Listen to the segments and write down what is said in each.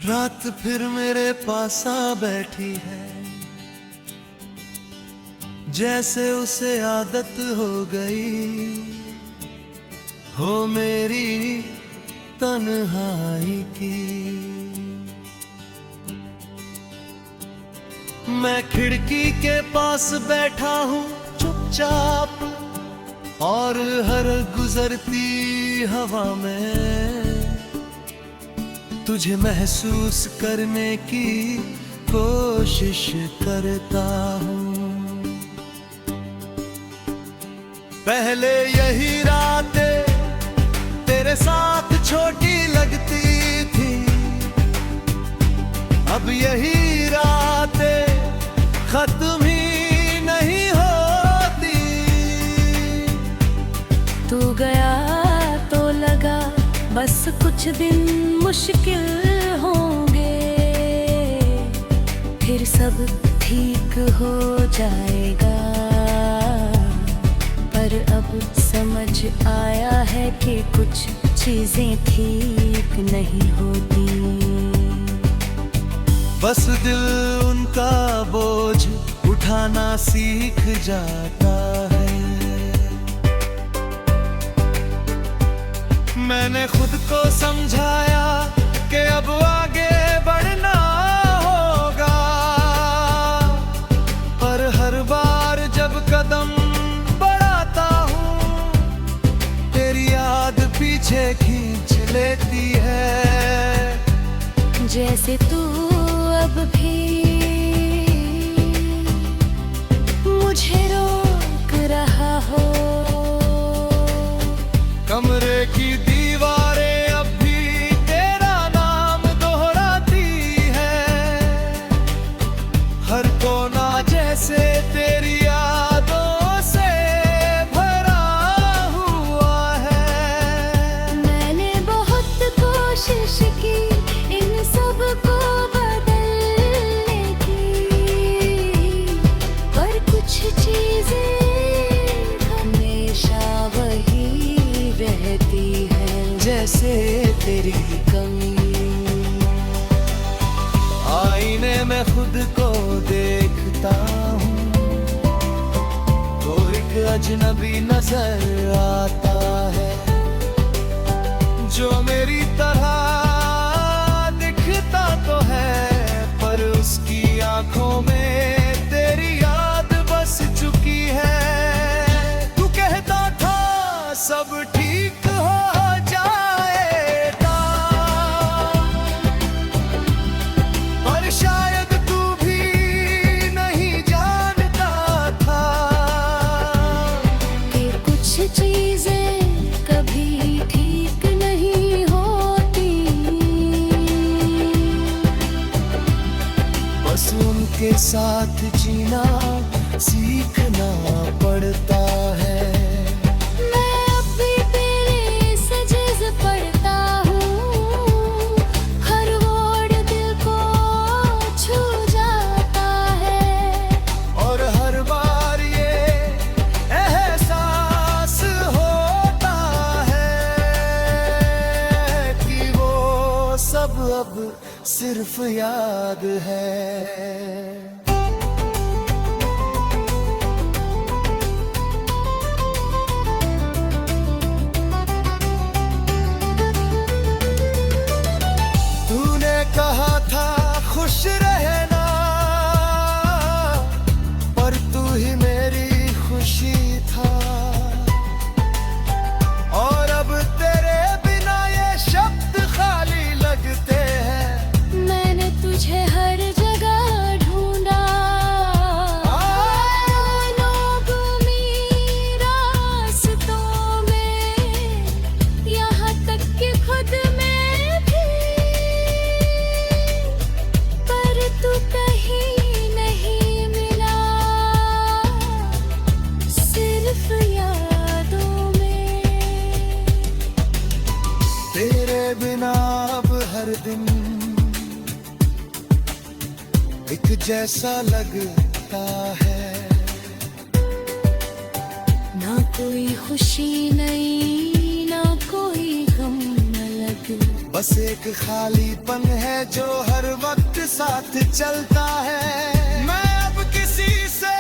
रात फिर मेरे पास आ बैठी है, जैसे उसे आदत हो गई हो मेरी तन्हाई की। मैं खिड़की के पास बैठा हूँ चुपचाप, और हर गुजरती हवा में तुझे महसूस करने की कोशिश करता हूँ। पहले यही रातें तेरे साथ छोटी लगती थी, अब यही रातें खत्म ही नहीं होती। तू गया तो लगा बस कुछ दिन मुश्किल होंगे, फिर सब ठीक हो जाएगा। पर अब समझ आया है कि कुछ चीजें ठीक नहीं होती। बस दिल उनका बोझ उठाना सीख जाता है। मैंने खुद को समझाया कि अब आगे बढ़ना होगा, पर हर बार जब कदम बढ़ाता हूँ तेरी याद पीछे खींच लेती है। जैसे तू अब भी मुझे रोक रहा हो। कमरे की दीवारें अब भी तेरा नाम दोहराती है, हर कोना जैसे तेरी यादों से भरा हुआ है। मैंने बहुत कोशिश की इन सब को बदलने की, पर कुछ चीजें हमेशा वही रहती है, जैसे तेरी कमी। आईने में खुद को देखता हूँ तो एक अजनबी नजर आता है, जो मेरी तरह दिखता तो है, पर उसकी आंखों में तेरी याद बस चुकी है। तू कहता था सब ठीक हो जाएगा, पर शायद तू भी नहीं जानता था कि कुछ चीजें कभी ठीक नहीं होती। बस उनके साथ जीना सीखना पड़ता है। मैं अब भी तेरे सजेज पढ़ता हूँ, हर वर्ड दिल को छू जाता है। और हर बार ये एहसास होता है कि वो सब अब सिर्फ याद है। तूने कहा था खुश रहना, पर तू ही मेरी खुशी था, और अब तेरे बिना ये शब्द खाली लगते हैं। मैंने तुझे हर जगह ढूंढा, लोग मेरी रास्तों में, यहाँ तक कि खुद में भी, पर तू कहीं नहीं मिला, सिर्फ यादों में। तेरे बिना अब हर दिन एक जैसा लगता है। ना कोई खुशी नहीं, ना कोई गम अलग, बस एक खालीपन है जो हर वक्त साथ चलता है। मैं अब किसी से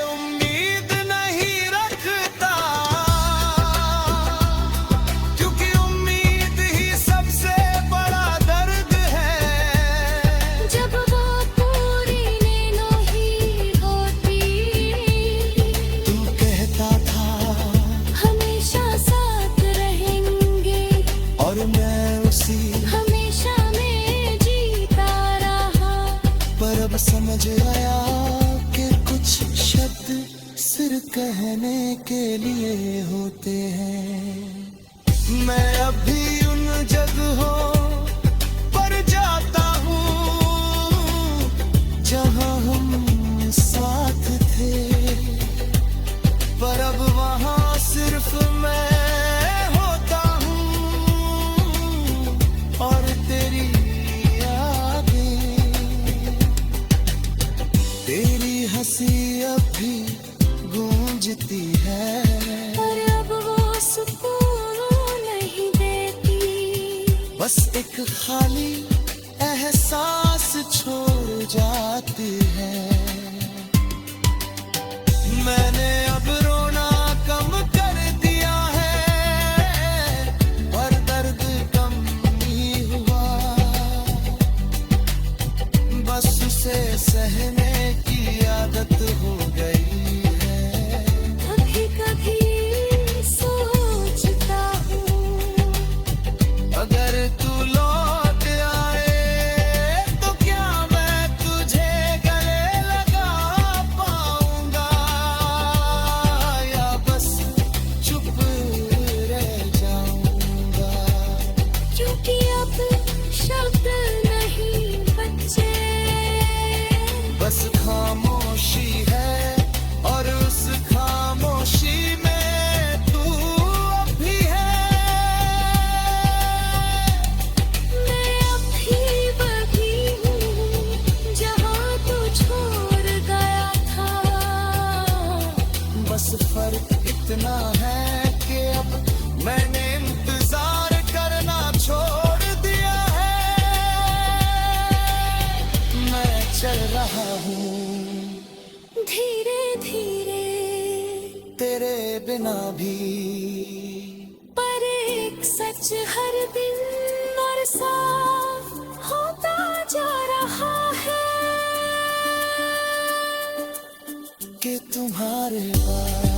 उम्मीद नहीं रखता, क्योंकि उम्मीद ही सबसे बड़ा दर्द है। जब वो पूरी नहीं होती, तू कहता था हमेशा साथ रहेंगे, और मैं उसी हमेशा में जीता रहा। पर अब समझ आया कि कुछ शब्द सिर्फ कहने के लिए होते हैं। मैं अभी उन जगहों पर जाता हूँ जहाँ हम साथ थे, पर अब वहाँ सिर्फ मैं होता हूँ और तेरी यादें। तेरी हंसी अब भी गूंजती है, पर अब वो सुकून नहीं देती। बस एक खाली एहसास छोड़ जाती है। मैंने अब रोना कम कर दिया है, पर दर्द कम नहीं हुआ। बस उसे सहने की आदत हो गई है। कभी कभी सोचता हूँ, अगर तू लौट आए तो क्या मैं तुझे गले लगा पाऊंगा, या बस चुप रह जाऊंगा। क्योंकि अब शब्द नहीं बचे, बस खामोशी है, और उस खामोशी में तू अब भी है। मैं अब भी वही हूँ जहाँ तू छोड़ गया था। बस फर्क इतना है कि अब मैंने इंतजार करना छोड़ दिया है। मैं चल रहा हूँ धीरे धीरे, तेरे बिना भी, पर एक सच हर दिन और साफ होता जा रहा है कि तुम्हारे बाद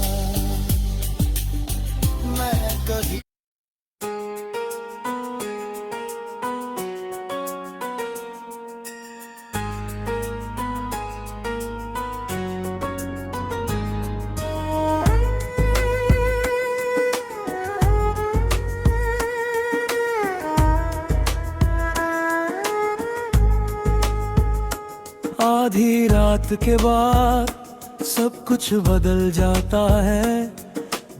मैं कभी आधी रात के बाद सब कुछ बदल जाता है।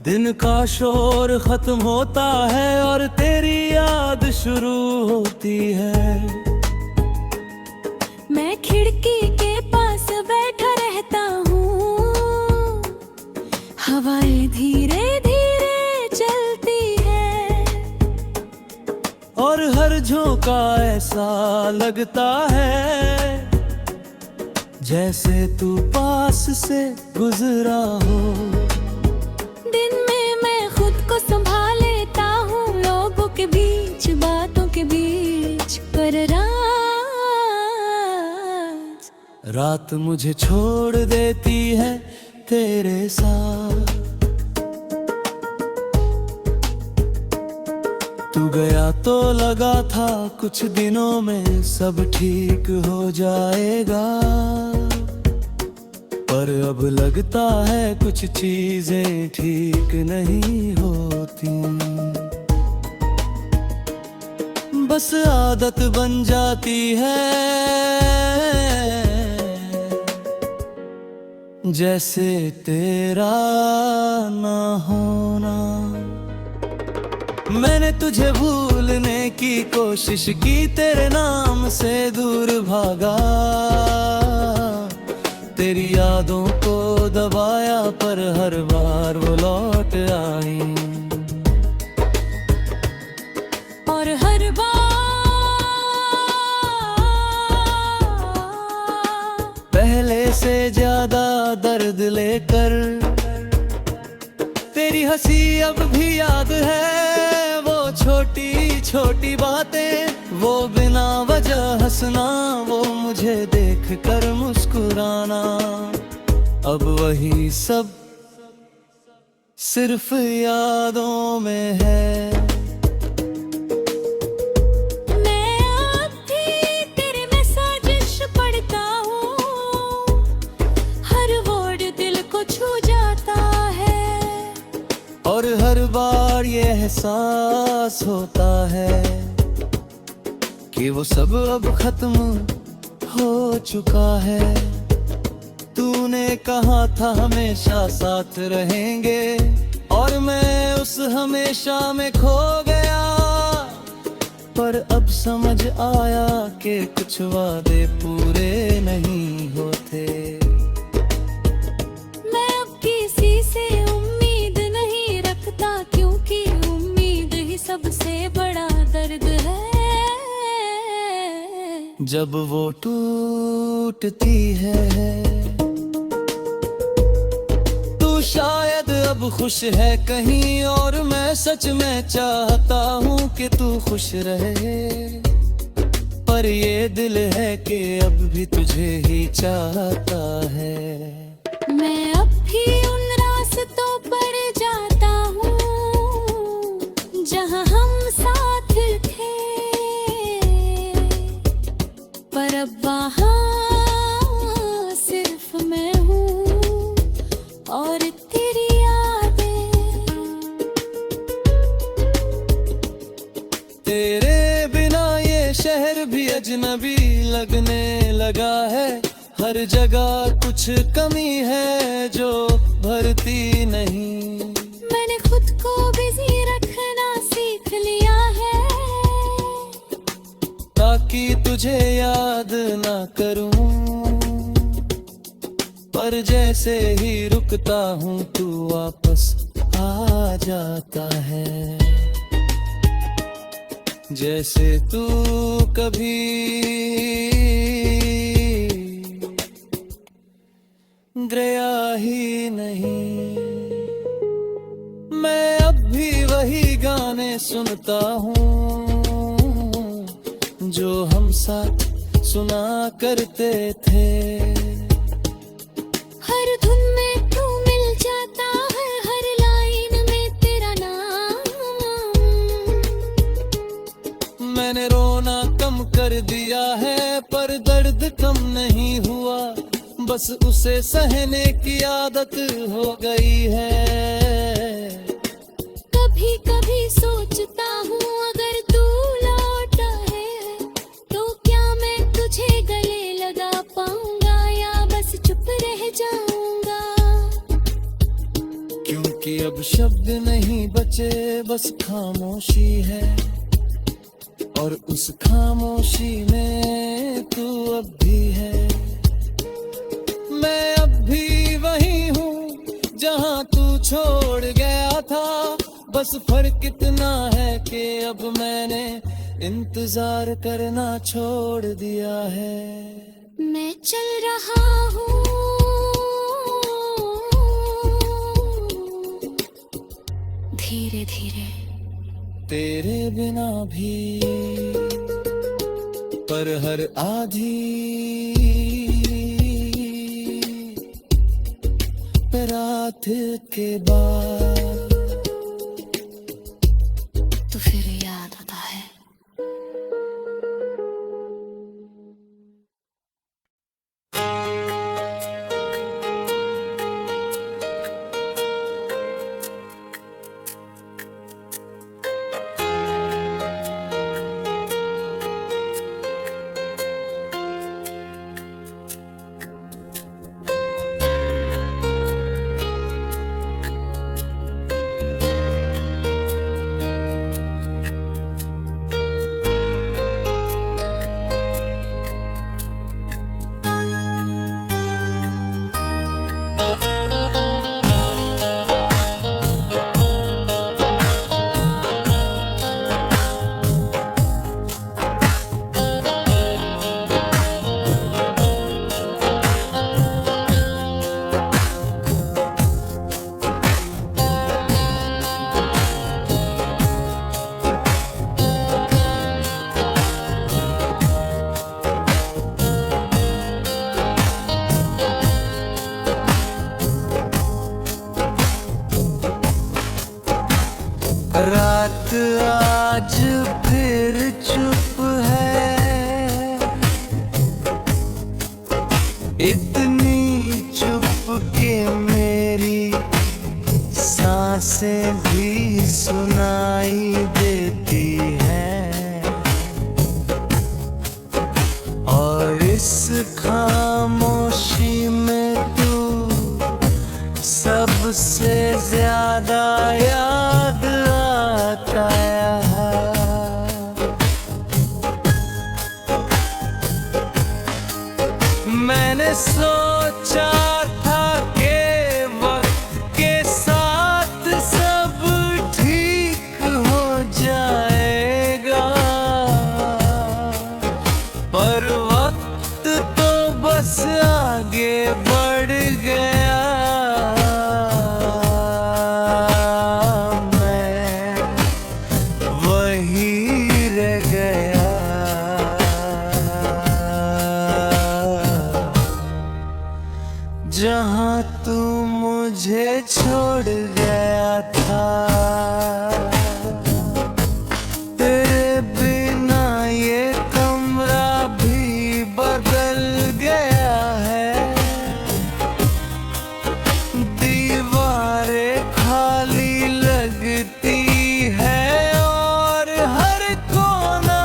दिन का शोर खत्म होता है और तेरी याद शुरू होती है। मैं खिड़की के पास बैठा रहता हूँ, हवाएं धीरे धीरे चलती है, और हर झोंका ऐसा लगता है जैसे तू पास से गुजरा हो। दिन में मैं खुद को संभाल लेता हूँ, लोगों के बीच बातों के बीच, पर रात मुझे छोड़ देती है तेरे साथ। तू गया तो लगा था कुछ दिनों में सब ठीक हो जाएगा, पर अब लगता है कुछ चीजें ठीक नहीं होती। बस आदत बन जाती है जैसे तेरा ना होना। मैंने तुझे भूलने की कोशिश की, तेरे नाम से दूर भागा, तेरी यादों को दबाया, पर हर बार वो लौट आई। और हर बार ज्यादा दर्द लेकर। तेरी हंसी अब भी याद है, वो छोटी छोटी बातें, वो बिना वजह हंसना, वो मुझे देख कर मुस्कुराना। अब वही सब सिर्फ यादों में है। मैं अब भी तेरे मैसेज पढ़ता हूँ, हर वर्ड दिल को छू जाता है, और हर बार ये एहसास होता है कि वो सब अब खत्म हो चुका है। तूने कहा था हमेशा साथ रहेंगे, और मैं उस हमेशा में खो गया। पर अब समझ आया कि कुछ वादे पूरे नहीं होते। मैं अब किसी से उम्मीद नहीं रखता, क्योंकि उम्मीद ही सबसे बड़ा दर्द है। जब वो टूटती है, शायद अब खुश है कहीं, और मैं सच में चाहता हूँ कि तू खुश रहे। पर ये दिल है कि अब भी तुझे ही चाहता है। मैं अब भी उन रास्तों पर जाता हूँ जहाँ हम साथ थे, पर अब वहाँ सिर्फ मैं हूँ और तेरी यादें। तेरे बिना ये शहर भी अजनबी लगने लगा है। हर जगह कुछ कमी है जो भरती नहीं। मैंने खुद को बिजी रखना सीख लिया है, ताकि तुझे याद ना करूं। पर जैसे ही रुकता हूँ तू वापस आ जाता है, जैसे तू कभी गया ही नहीं। मैं अब भी वही गाने सुनता हूँ जो हम साथ सुना करते थे। हर धुन में तू मिल जाता है, हर लाइन में तेरा नाम। मैंने रोना कम कर दिया है, पर दर्द कम नहीं हुआ। बस उसे सहने की आदत हो गई है। कभी कभी सोचता हूँ अगर तू लौटा है तो क्या मैं तुझे गले लगा पाऊंगा, या बस चुप रह जाऊंगा। क्योंकि अब शब्द नहीं बचे, बस खामोशी है, और उस खामोशी में तू अब भी है। मैं अब भी वही हूँ जहाँ तू छोड़ गया था। बस फर्क इतना है कि अब मैंने इंतजार करना छोड़ दिया है। मैं चल रहा हूँ धीरे धीरे तेरे बिना भी, पर हर आधी रात के बाद तो फिर याद आता है। रात आज फिर चुप है, इतनी चुप के मेरी सांसें भी सुनाई देती हैं। और इस खामोशी में तू सबसे ज्यादा याद आता है। मैंने सोचा था कि वक्त के साथ सब ठीक हो जाएगा, पर वक्त तो बस आगे बढ़ गया। मैं वही रह गया जहाँ तू मुझे छोड़ गया था। तेरे बिना ये कमरा भी बदल गया है, दीवारें खाली लगती है और हर कोना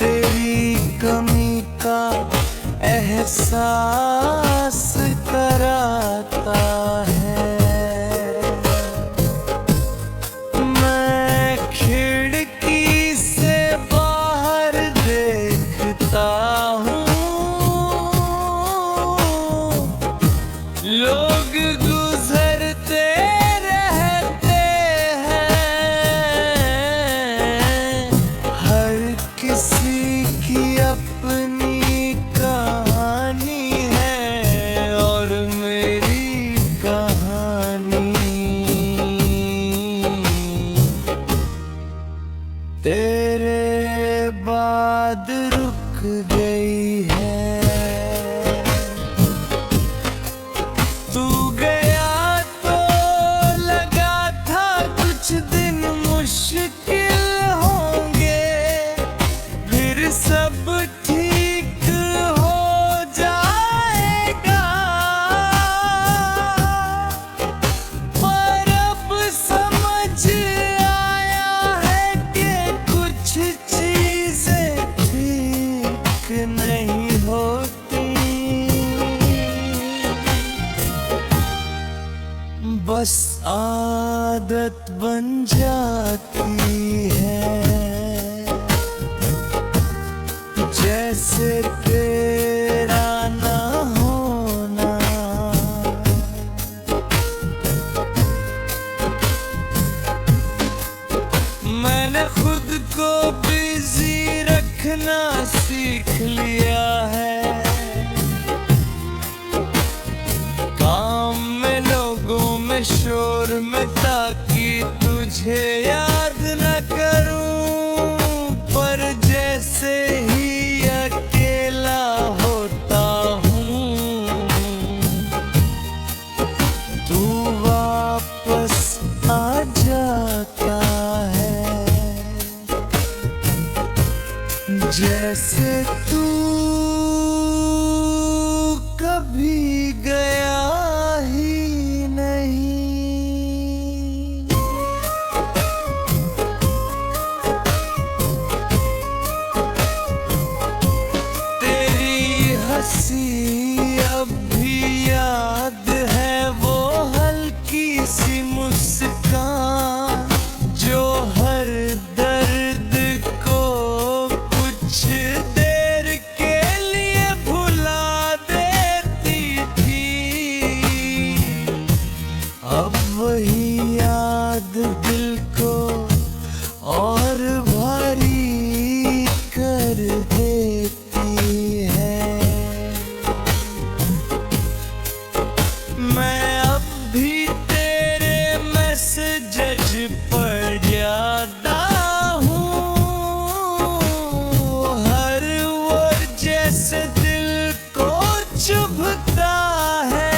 तेरी कमी का एहसास कराता है। मैं खिड़की से बाहर देखता हूँ, लोग गुजरते रहते हैं, हर किसी की अपनी कहानी है और मेरी कहानी तेरे बाद रुक गई है। तू गया तो लगा था कुछ दिन मुश्किल होंगे, फिर सब ठीक हो जाएगा। पर अब समझ आया है कि कुछ चीजें ठीक नहीं होती, बस आदत बन जाती है। जैसे तेरा ना होना, मैंने खुद को बिजी रखना सीख लिया है। काम में, लोगों में, शोर में, ताकि तुझे याद न करूं, पर जैसे ही अकेला होता हूँ तू वापस आ जाता है। जैसे तू कभी गया ही नहीं। तेरी हंसी अब भी याद है, वो हल्की सी मुस्कान जो हर दर्द को कुछ देर के लिए भुला देती थी। अब वही याद दिल को और भारी कर देती है। मैं अब भी तेरे मैसेज पढ़ जाता हूँ, हर वर्ड जैसे दिल को चुभता है।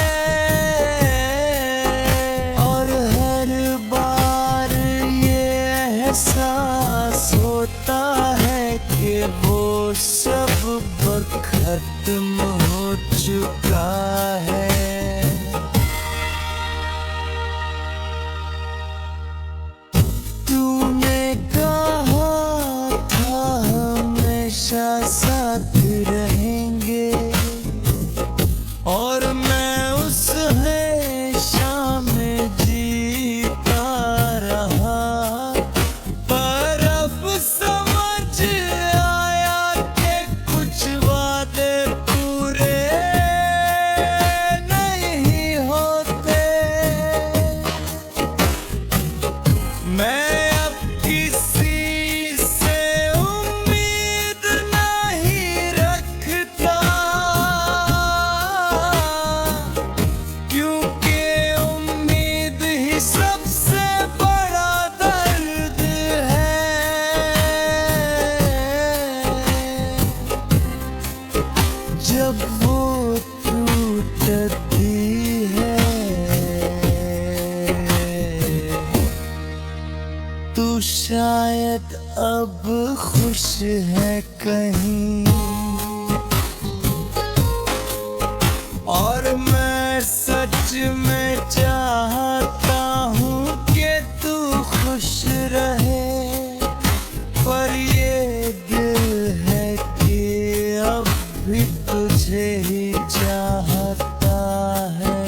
शायद अब खुश है कहीं, और मैं सच में चाहता हूँ कि तू खुश रहे, पर ये दिल है कि अब भी तुझे ही चाहता है।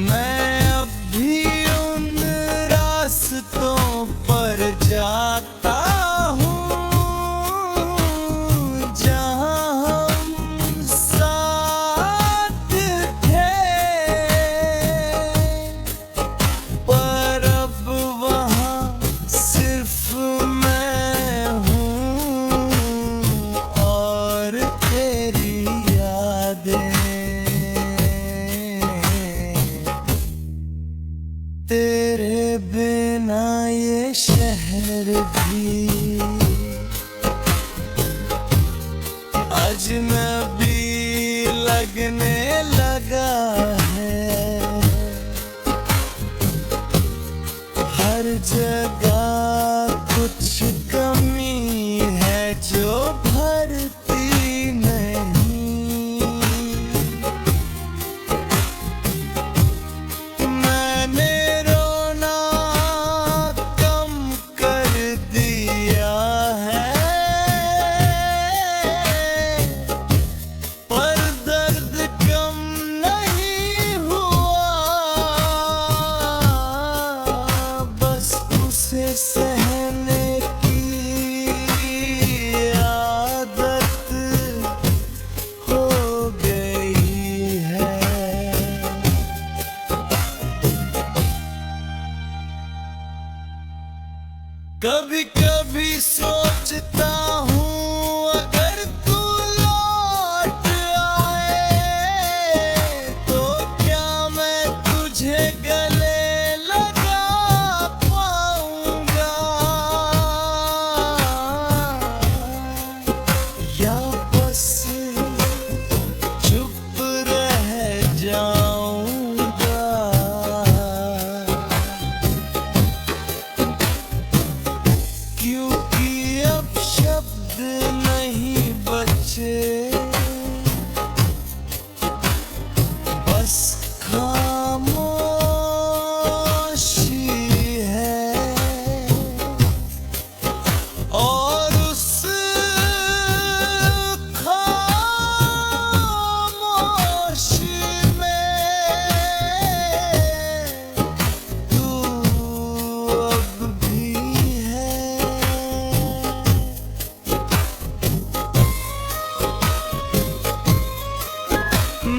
मैं अब भी उन रास्तों पर जाता हूँ जहाँ हम साथ थे, पर अब वहाँ सिर्फ मैं हूँ और तेरी यादें। तेरे बिना ये शहर भी अजनबी लगने लगा है। हर जगह कुछ कमी है जो भरती नहीं। मैंने रोना कम कर दिया है, पर दर्द कम नहीं हुआ। बस उसे सहने की आदत हो गई है। कभी कभी सोचता हूँ अगर तू लौट आए तो क्या मैं तुझे गले लगा पाऊंगा, या बस चुप रह जाऊंगा। क्योंकि अब शब्द नहीं बचे, बस खामोशी है, और उस खामोशी में तू अब भी है।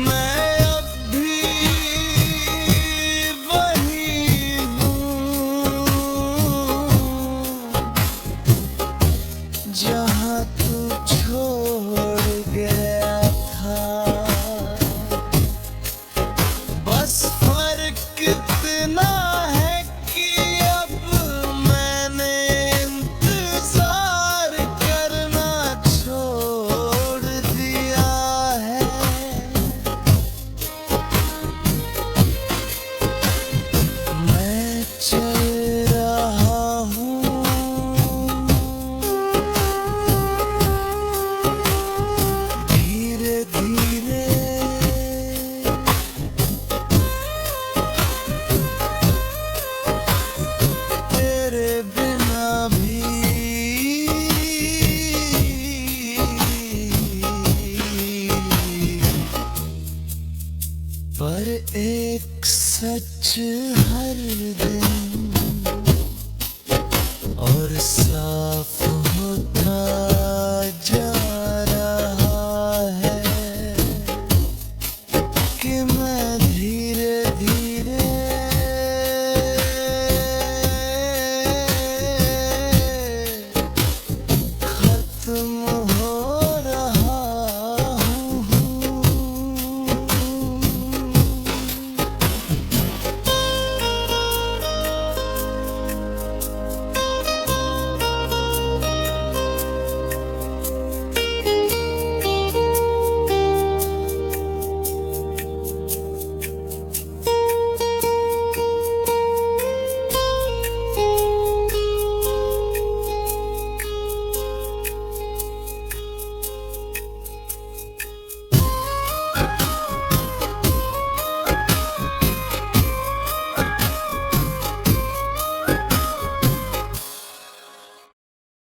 मैं अब भी वही हूँ जहाँ तू छोड़ गया था। बस फर्क इतना है कि अब मैंने इंतजार करना छोड़ दिया है। मैं चल रहा हूँ धीरे धीरे, तेरे बिना भी। पर एक सच हर दिन और साफ होता जा